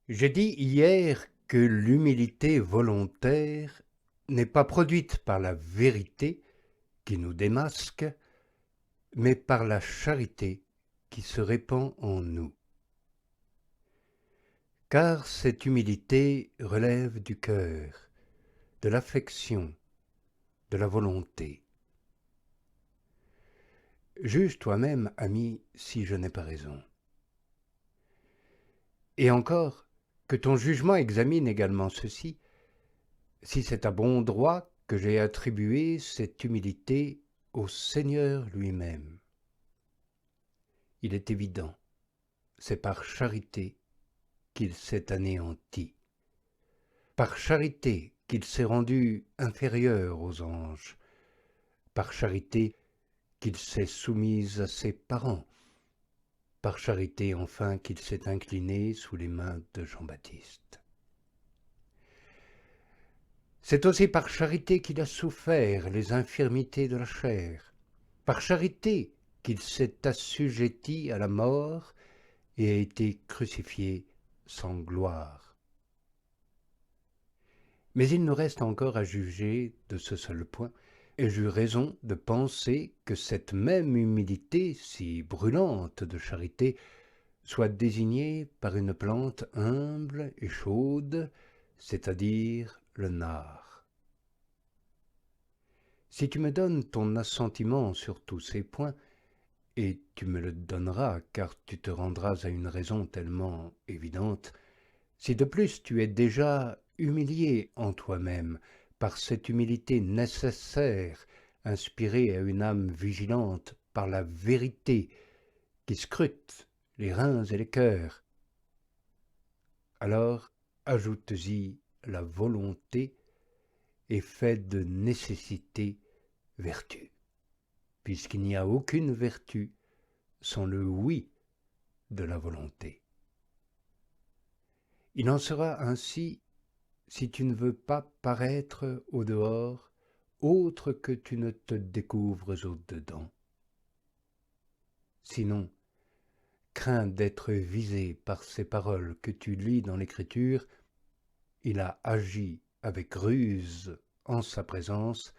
J'ai dit hier que l'humilité volontaire n'est pas produite par la vérité qui nous démasque, mais par la charité qui se répand en nous. Car cette humilité relève du cœur, de l'affection, de la volonté. Juge toi-même, ami, si je n'ai pas raison. Et encore, que ton jugement examine également ceci, si c'est à bon droit que j'ai attribué cette humilité au Seigneur lui-même. Il est évident, c'est par charité qu'il s'est anéanti, par charité qu'il s'est rendu inférieur aux anges, par charité qu'il s'est soumis à ses parents, par charité enfin qu'il s'est incliné sous les mains de Jean-Baptiste. C'est aussi par charité qu'il a souffert les infirmités de la chair, par charité qu'il s'est assujetti à la mort et a été crucifié sans gloire. Mais il nous reste encore à juger de ce seul point, et j'eus raison de penser que cette même humilité si brûlante de charité soit désignée par une plante humble et chaude, c'est-à-dire le nard. Si tu me donnes ton assentiment sur tous ces points, et tu me le donneras car tu te rendras à une raison tellement évidente, si de plus tu es déjà humilié en toi-même par cette humilité nécessaire, inspirée à une âme vigilante par la vérité qui scrute les reins et les cœurs, alors ajoute-y la volonté et fais de nécessité vertu, puisqu'il n'y a aucune vertu sans le oui de la volonté. Il en sera ainsi si tu ne veux pas paraître au dehors autre que tu ne te découvres au dedans. Sinon, crains d'être visé par ces paroles que tu lis dans l'Écriture, il a agi avec ruse en sa présence,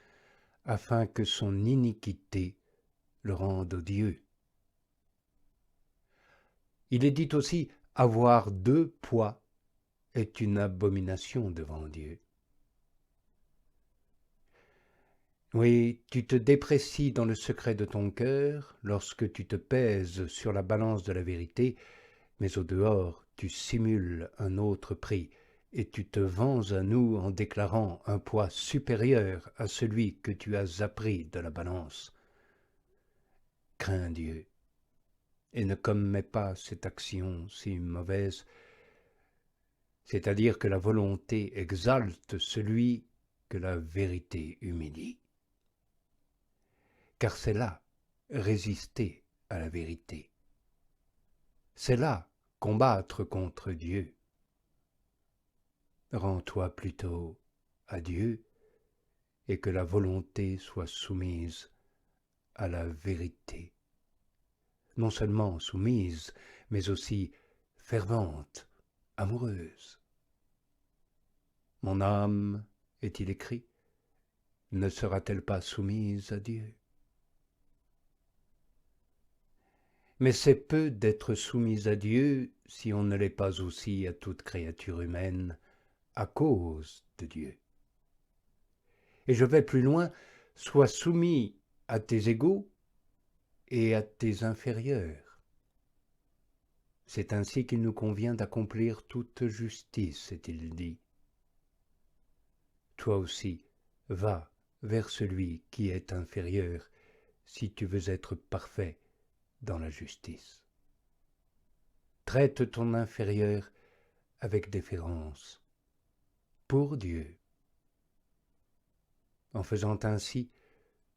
afin que son iniquité le rende odieux. Il est dit aussi, avoir deux poids est une abomination devant Dieu. Oui, tu te déprécies dans le secret de ton cœur lorsque tu te pèses sur la balance de la vérité, mais au dehors tu simules un autre prix, et tu te vends à nous en déclarant un poids supérieur à celui que tu as appris de la balance. Crains Dieu, et ne commets pas cette action si mauvaise, c'est-à-dire que la volonté exalte celui que la vérité humilie. Car c'est là résister à la vérité. C'est là combattre contre Dieu. Rends-toi plutôt à Dieu et que la volonté soit soumise à la vérité. Non seulement soumise, mais aussi fervente, amoureuse. Mon âme, est-il écrit, ne sera-t-elle pas soumise à Dieu? Mais c'est peu d'être soumis à Dieu si on ne l'est pas aussi à toute créature humaine à cause de Dieu. Et je vais plus loin, sois soumis à tes égaux et à tes inférieurs. C'est ainsi qu'il nous convient d'accomplir toute justice, est-il dit. Toi aussi, va vers celui qui est inférieur, si tu veux être parfait dans la justice. Traite ton inférieur avec déférence, pour Dieu. En faisant ainsi,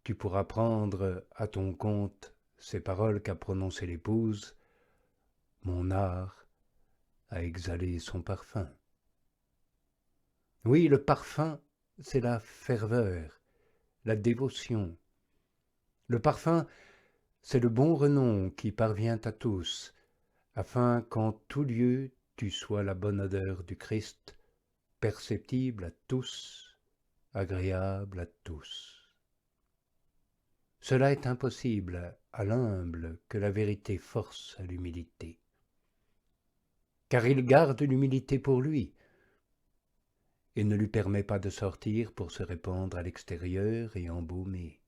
tu pourras prendre à ton compte ces paroles qu'a prononcées l'épouse, « Mon art a exhalé son parfum ». Oui, le parfum, c'est la ferveur, la dévotion. Le parfum, c'est le bon renom qui parvient à tous, afin qu'en tout lieu tu sois la bonne odeur du Christ, perceptible à tous, agréable à tous. Cela est impossible à l'humble que la vérité force à l'humilité, car il garde l'humilité pour lui, et ne lui permet pas de sortir pour se répandre à l'extérieur et embaumer.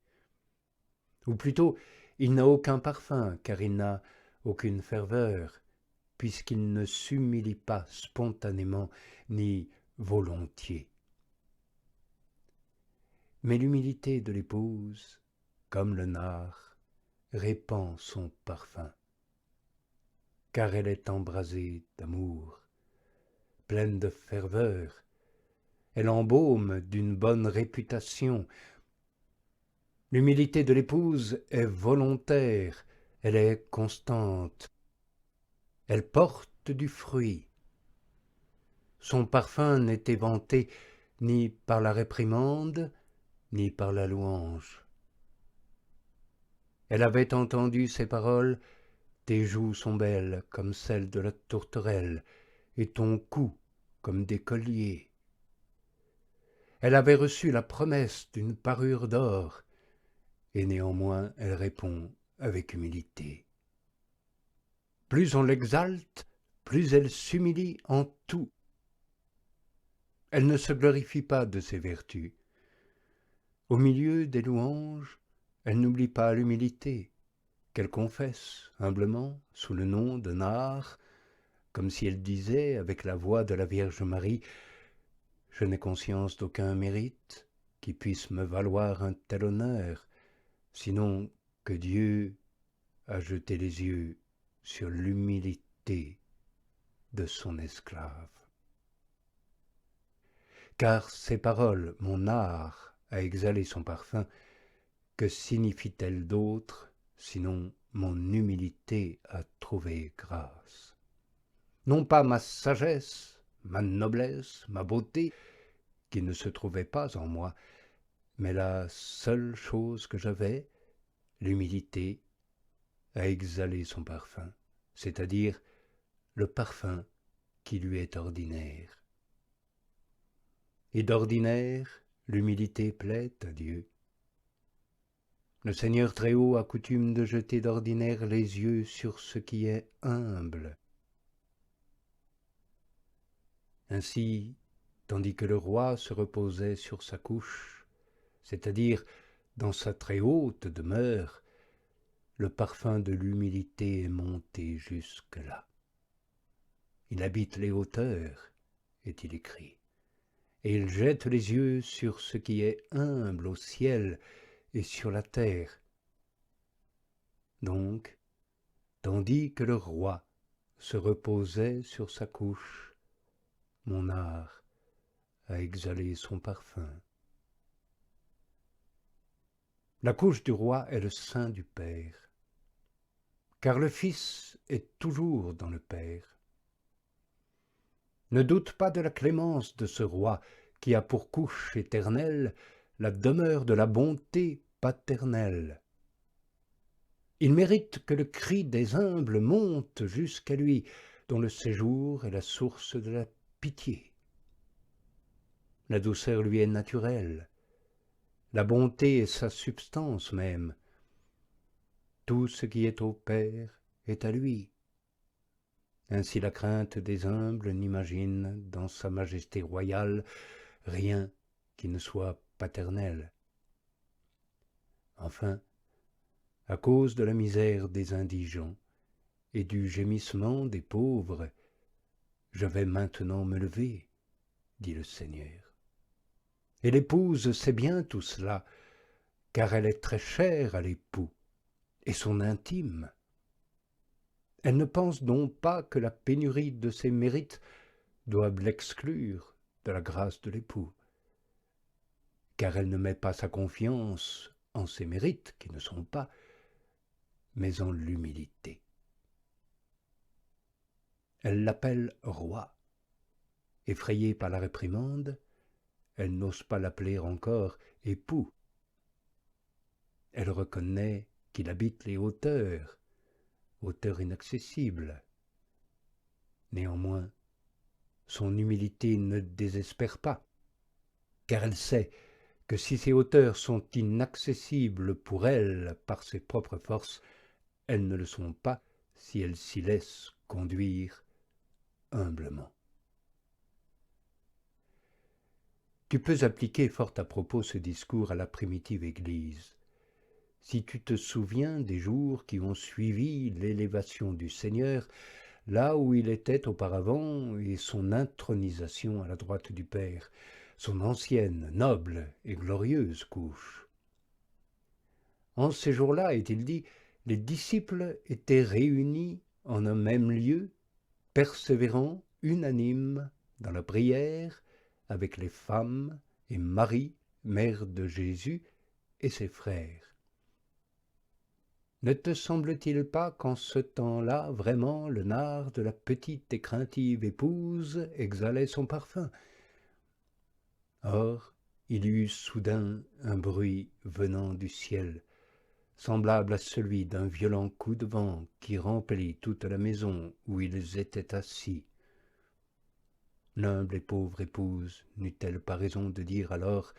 Ou plutôt, il n'a aucun parfum, car il n'a aucune ferveur, puisqu'il ne s'humilie pas spontanément ni volontiers. Mais l'humilité de l'épouse, comme le nard, répand son parfum, car elle est embrasée d'amour, pleine de ferveur, elle embaume d'une bonne réputation. L'humilité de l'épouse est volontaire, elle est constante, elle porte du fruit. Son parfum n'est éventé ni par la réprimande, ni par la louange. Elle avait entendu ces paroles, « Tes joues sont belles comme celles de la tourterelle, et ton cou comme des colliers. » Elle avait reçu la promesse d'une parure d'or, et néanmoins elle répond avec humilité. Plus on l'exalte, plus elle s'humilie en tout. Elle ne se glorifie pas de ses vertus. Au milieu des louanges, elle n'oublie pas l'humilité, qu'elle confesse humblement sous le nom de nard, comme si elle disait avec la voix de la Vierge Marie « Je n'ai conscience d'aucun mérite qui puisse me valoir un tel honneur, sinon que Dieu a jeté les yeux sur l'humilité de son esclave. » Car ces paroles, mon art a exhalé son parfum, que signifient-elles d'autre, sinon mon humilité a trouvé grâce? Non pas ma sagesse, ma noblesse, ma beauté, qui ne se trouvaient pas en moi, mais la seule chose que j'avais, l'humilité, a exhalé son parfum, c'est-à-dire le parfum qui lui est ordinaire. Et d'ordinaire, l'humilité plaît à Dieu. Le Seigneur Très-Haut a coutume de jeter d'ordinaire les yeux sur ce qui est humble. Ainsi, tandis que le roi se reposait sur sa couche, c'est-à-dire dans sa très haute demeure, le parfum de l'humilité est monté jusque-là. Il habite les hauteurs, est-il écrit, et il jette les yeux sur ce qui est humble au ciel et sur la terre. Donc, tandis que le roi se reposait sur sa couche, mon art a exhalé son parfum. La couche du roi est le sein du Père, car le Fils est toujours dans le Père. Ne doute pas de la clémence de ce roi qui a pour couche éternelle la demeure de la bonté paternelle. Il mérite que le cri des humbles monte jusqu'à lui, dont le séjour est la source de la pitié. La douceur lui est naturelle, la bonté est sa substance même. Tout ce qui est au Père est à lui. Ainsi la crainte des humbles n'imagine dans sa majesté royale rien qui ne soit paternel. Enfin, à cause de la misère des indigents et du gémissement des pauvres, je vais maintenant me lever, dit le Seigneur. Et l'épouse sait bien tout cela, car elle est très chère à l'époux, et son intime. Elle ne pense donc pas que la pénurie de ses mérites doive l'exclure de la grâce de l'époux, car elle ne met pas sa confiance en ses mérites, qui ne sont pas, mais en l'humilité. Elle l'appelle roi. Effrayée par la réprimande, elle n'ose pas l'appeler encore époux. Elle reconnaît qu'il habite les hauteurs, hauteurs inaccessibles. Néanmoins, son humilité ne désespère pas, car elle sait que si ces hauteurs sont inaccessibles pour elle par ses propres forces, elles ne le sont pas si elle s'y laisse conduire humblement. Tu peux appliquer fort à propos ce discours à la primitive Église. Si tu te souviens des jours qui ont suivi l'élévation du Seigneur, là où il était auparavant, et son intronisation à la droite du Père, son ancienne, noble et glorieuse couche. En ces jours-là, est-il dit, les disciples étaient réunis en un même lieu, persévérant, unanimes, dans la prière, avec les femmes et Marie, mère de Jésus, et ses frères. Ne te semble-t-il pas qu'en ce temps-là, vraiment, le nard de la petite et craintive épouse exhalait son parfum? Or, il y eut soudain un bruit venant du ciel, semblable à celui d'un violent coup de vent qui remplit toute la maison où ils étaient assis. L'humble et pauvre épouse n'eut-elle pas raison de dire alors,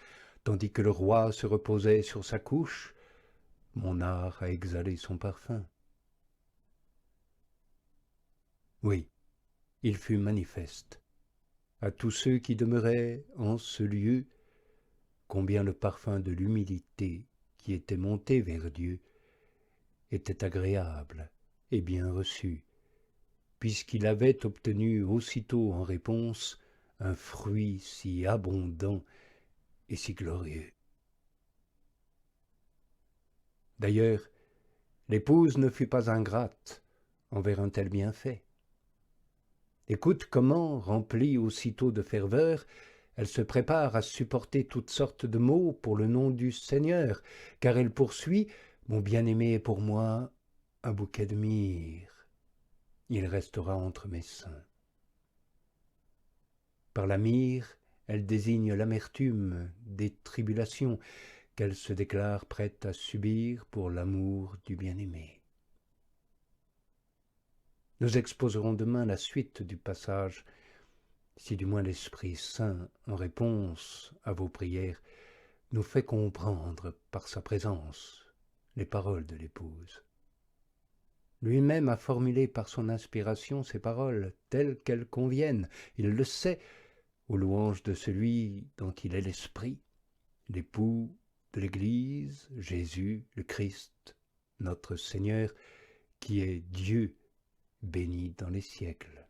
tandis que le roi se reposait sur sa couche, « Mon art a exhalé son parfum ». Oui, il fut manifeste à tous ceux qui demeuraient en ce lieu combien le parfum de l'humilité qui était monté vers Dieu était agréable et bien reçu, puisqu'il avait obtenu aussitôt en réponse un fruit si abondant et si glorieux. D'ailleurs, l'épouse ne fut pas ingrate envers un tel bienfait. Écoute comment, remplie aussitôt de ferveur, elle se prépare à supporter toutes sortes de maux pour le nom du Seigneur, car elle poursuit « Mon bien-aimé est pour moi un bouquet de myrrhe. Il restera entre mes seins. » Par la myrrhe, elle désigne l'amertume des tribulations qu'elle se déclare prête à subir pour l'amour du bien-aimé. Nous exposerons demain la suite du passage, si du moins l'Esprit Saint, en réponse à vos prières, nous fait comprendre par sa présence les paroles de l'épouse. Lui-même a formulé par son inspiration ces paroles telles qu'elles conviennent, il le sait, aux louanges de celui dont il est l'Esprit, l'époux de l'Église, Jésus, le Christ, notre Seigneur, qui est Dieu béni dans les siècles.